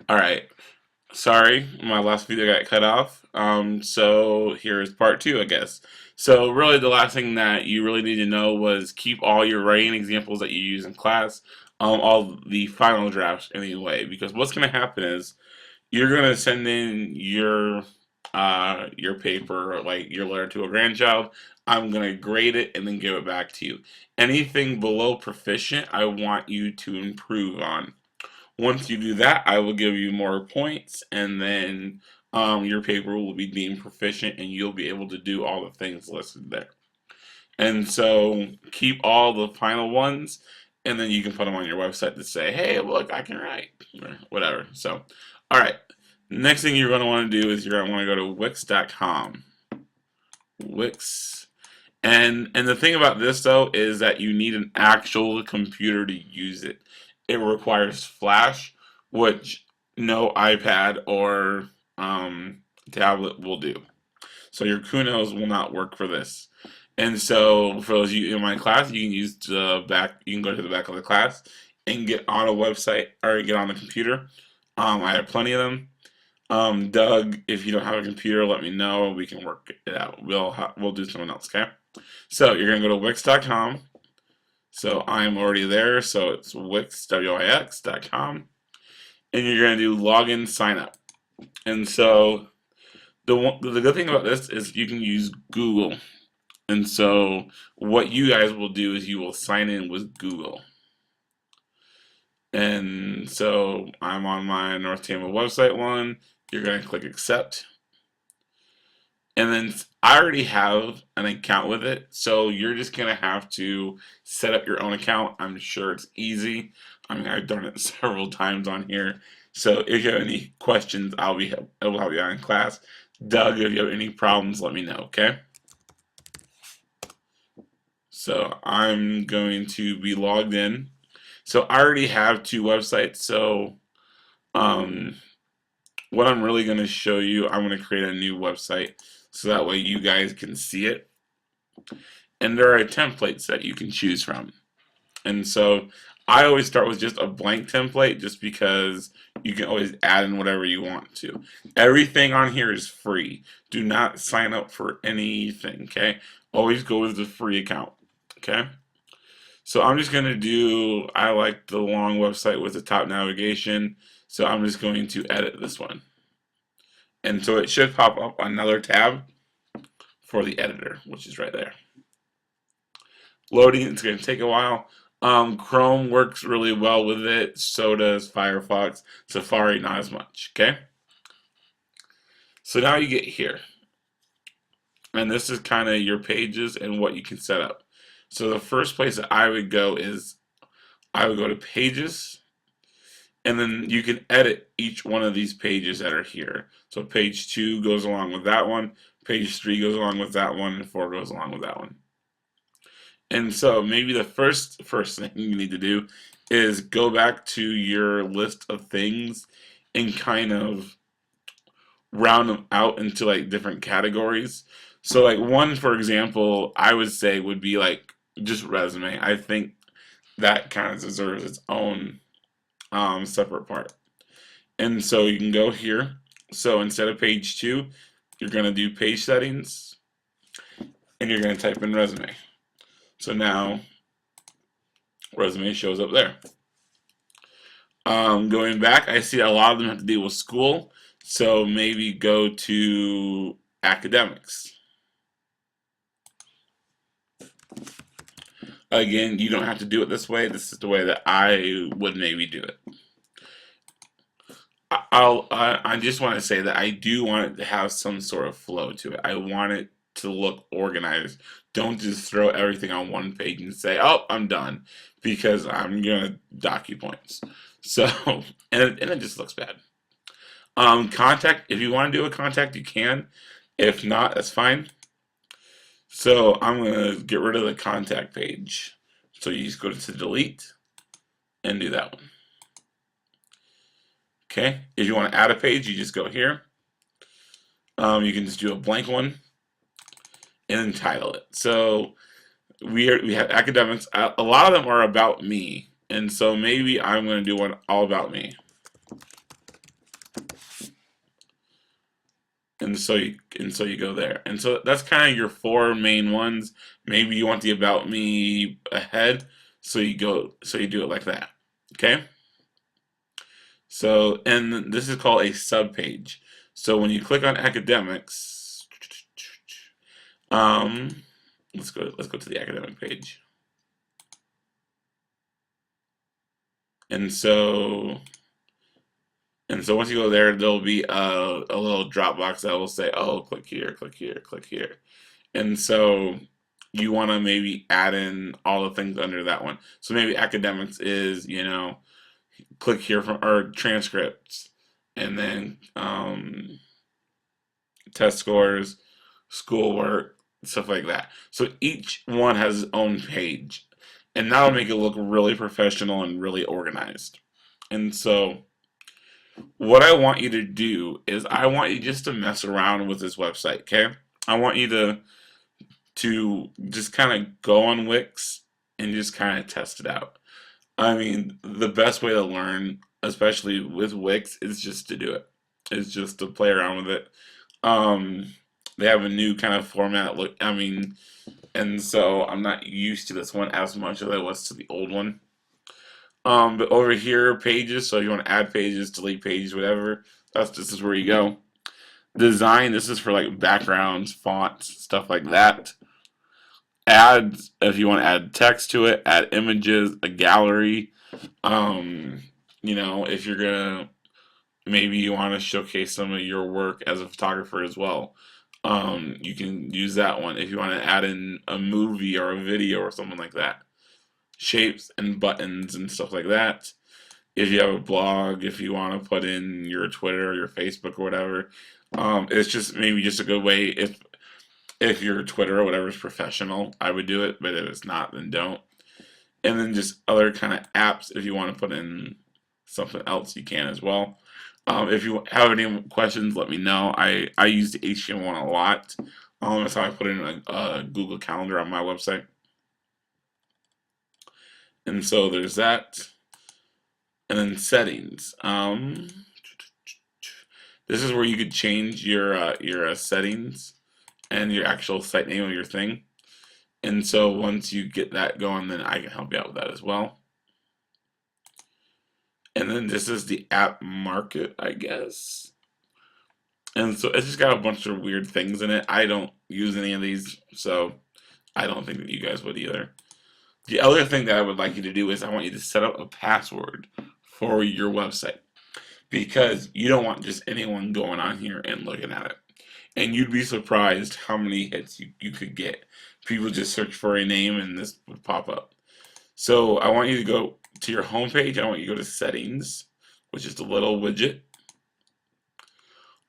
All right. Sorry, my last video got cut off. So here's part two, I guess. So really, the last thing that you really need to know was keep all your writing examples that you use in class, all the final drafts anyway, because what's going to happen is you're going to send in your paper, like your letter to a grandchild. I'm going to grade it and then give it back to you. Anything below proficient, I want you to improve on. Once you do that, I will give you more points, and then your paper will be deemed proficient, and you'll be able to do all the things listed there. And so keep all the final ones, and then you can put them on your website to say, hey, look, I can write, or whatever. So, all right. Next thing you're going to want to do is you're going to want to go to Wix.com. Wix. And the thing about this though is that you need an actual computer to use it. It requires Flash, which no iPad or tablet will do. So your Kunos will not work for this. And so for those of you in my class, you can use the back. You can go to the back of the class and get on a website or get on the computer. I have plenty of them. Doug, if you don't have a computer, let me know. We can work it out. We'll do something else, okay? So you're gonna go to Wix.com. So I'm already there. So it's Wix, Wix.com, and you're gonna do login sign up. And so the good thing about this is you can use Google. And so what you guys will do is you will sign in with Google. And so I'm on my North Tama website one. You're gonna click accept. And then I already have an account with it, so you're just gonna have to set up your own account. I'm sure it's easy. I mean, I've done it several times on here. So if you have any questions, I will help you out in class. Doug, if you have any problems, let me know, okay? So I'm going to be logged in. So I already have two websites, so um, what I'm really going to show you, I'm going to create a new website so that way you guys can see it. And there are templates that you can choose from. And so I always start with just a blank template just because you can always add in whatever you want to. Everything on here is free. Do not sign up for anything, okay? Always go with the free account, okay? So I'm just going to do, I like the long website with the top navigation, so I'm just going to edit this one. And so it should pop up another tab for the editor, which is right there. Loading, it's going to take a while. Chrome works really well with it, so does Firefox. Safari, not as much, okay? So now you get here. And this is kind of your pages and what you can set up. So the first place that I would go is, I would go to pages, and then you can edit each one of these pages that are here. So page 2 goes along with that one, page 3 goes along with that one, and 4 goes along with that one. And so maybe the first thing you need to do is go back to your list of things and kind of round them out into like different categories. So like one, for example, I would say would be like just resume. I think that kind of deserves its own separate part. And so you can go here. So instead of page 2, you're going to do page settings, and you're going to type in resume. So now resume shows up there. Going back, I see a lot of them have to deal with school. So maybe go to academics. Again, you don't have to do it this way. This is the way that I would maybe do it. I just want to say that I do want it to have some sort of flow to it. I want it to look organized. Don't just throw everything on one page and say, "Oh, I'm done," because I'm gonna dock you points. So, and it just looks bad. Contact. If you want to do a contact, you can. If not, that's fine. So I'm gonna get rid of the contact page. So you just go to delete and do that one. Okay. If you want to add a page, you just go here. You can just do a blank one and then title it. So we have academics. A lot of them are about me, and so maybe I'm going to do one all about me. and so you go there. And so that's kind of your four main ones. Maybe you want the about me ahead, so you do it like that. Okay? So, and this is called a subpage. So when you click on academics, um, let's go to the academic page. And so once you go there, there'll be a little drop box that will say, oh, click here, click here, click here. And so you want to maybe add in all the things under that one. So maybe academics is, click here for or transcripts, and then test scores, schoolwork, stuff like that. So each one has its own page, and that'll make it look really professional and really organized. And so what I want you to do is I want you just to mess around with this website, okay? I want you to just kind of go on Wix and just kind of test it out. I mean, the best way to learn, especially with Wix, is just to do it. It's just to play around with it. Um, they have a new kind of format. Look, I mean, and so I'm not used to this one as much as I was to the old one. But over here, pages. So if you want to add pages, delete pages, whatever. This is where you go. Design. This is for like backgrounds, fonts, stuff like that. Ads. If you want to add text to it, add images, a gallery. Um, if you're gonna maybe you want to showcase some of your work as a photographer as well. You can use that one if you want to add in a movie or a video or something like that. Shapes and buttons and stuff like that. If you have a blog, if you want to put in your Twitter or your Facebook or whatever, it's just maybe just a good way. If your Twitter or whatever is professional, I would do it, but if it's not, then don't. And then just other kind of apps. If you want to put in something else, you can as well. If you have any questions, let me know. I use the HTML one a lot. That's how I put in a Google Calendar on my website. And so there's that. And then settings. This is where you could change your settings and your actual site name of your thing. And so once you get that going, then I can help you out with that as well. And then this is the app market, I guess. And so it's just got a bunch of weird things in it. I don't use any of these, so I don't think that you guys would either. The other thing that I would like you to do is I want you to set up a password for your website, because you don't want just anyone going on here and looking at it. And you'd be surprised how many hits you could get. People just search for a name and this would pop up. So I want you to go to your home page. I want you to go to settings, which is the little widget.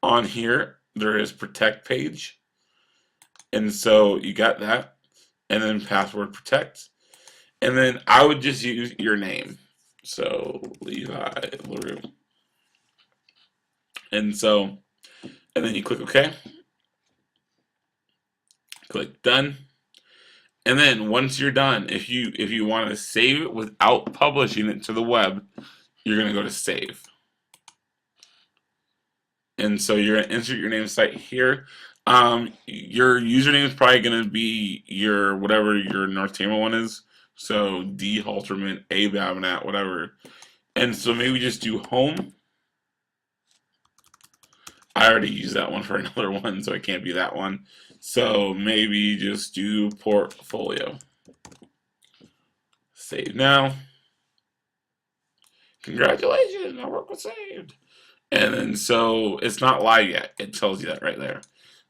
On here, there is protect page. And so you got that. And then password protect. And then I would just use your name. So Levi LaRue. And then you click OK. Click done. And then once you're done, if you want to save it without publishing it to the web, you're going to go to save. And so you're going to insert your name site here. Your username is probably going to be your whatever your North Tama one is. So D Halterman, A Babinat, whatever. And so maybe just do home. I already used that one for another one, so it can't be that one. So maybe just do portfolio. Save now. Congratulations, my work was saved. And then so it's not live yet. It tells you that right there.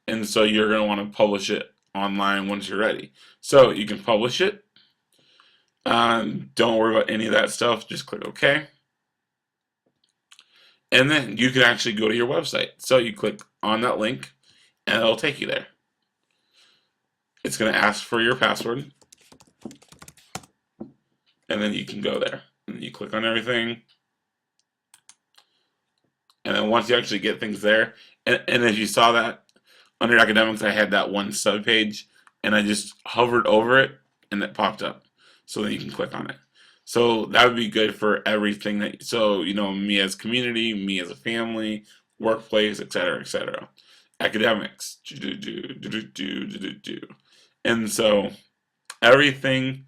And so you're going to want to publish it online once you're ready. So you can publish it. Don't worry about any of that stuff. Just click OK. And then you can actually go to your website. So you click on that link and it'll take you there. It's going to ask for your password. And then you can go there. And you click on everything. And then once you actually get things there, and if you saw that, under academics, I had that one subpage, and I just hovered over it, and it popped up. So then you can click on it. So that would be good for everything me as community, me as a family, workplace, etc., etc. academics. And so everything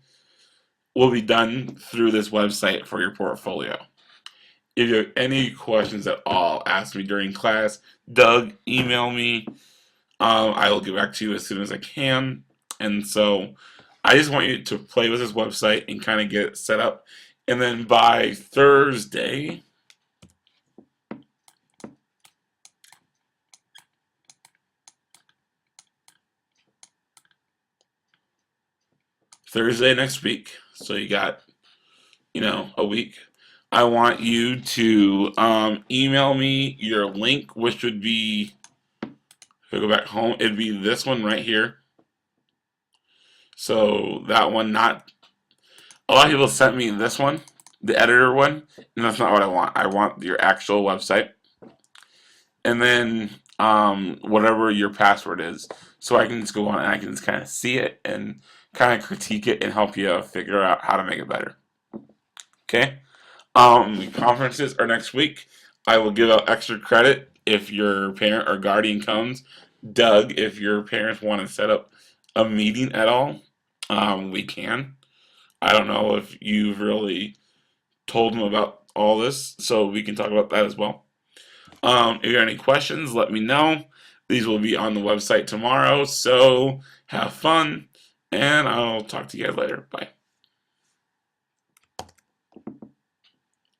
will be done through this website for your portfolio. If you have any questions at all, ask me during class. Doug, email me. I will get back to you as soon as I can. And so I just want you to play with this website and kind of get it set up. And then by Thursday, next week, so you got, a week. I want you to email me your link, which would be, if I go back home, it'd be this one right here. So that one, not a lot of people sent me this one, the editor one, and that's not what I want. I want your actual website, and then whatever your password is, so I can just go on and I can just kind of see it and kind of critique it and help you figure out how to make it better. Okay. The conferences are next week. I will give out extra credit if your parent or guardian comes. Doug, if your parents want to set up a meeting at all, we can. I don't know if you've really told them about all this, so we can talk about that as well. If you have any questions, let me know. These will be on the website tomorrow, so have fun, and I'll talk to you guys later. Bye.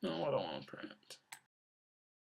No, I don't want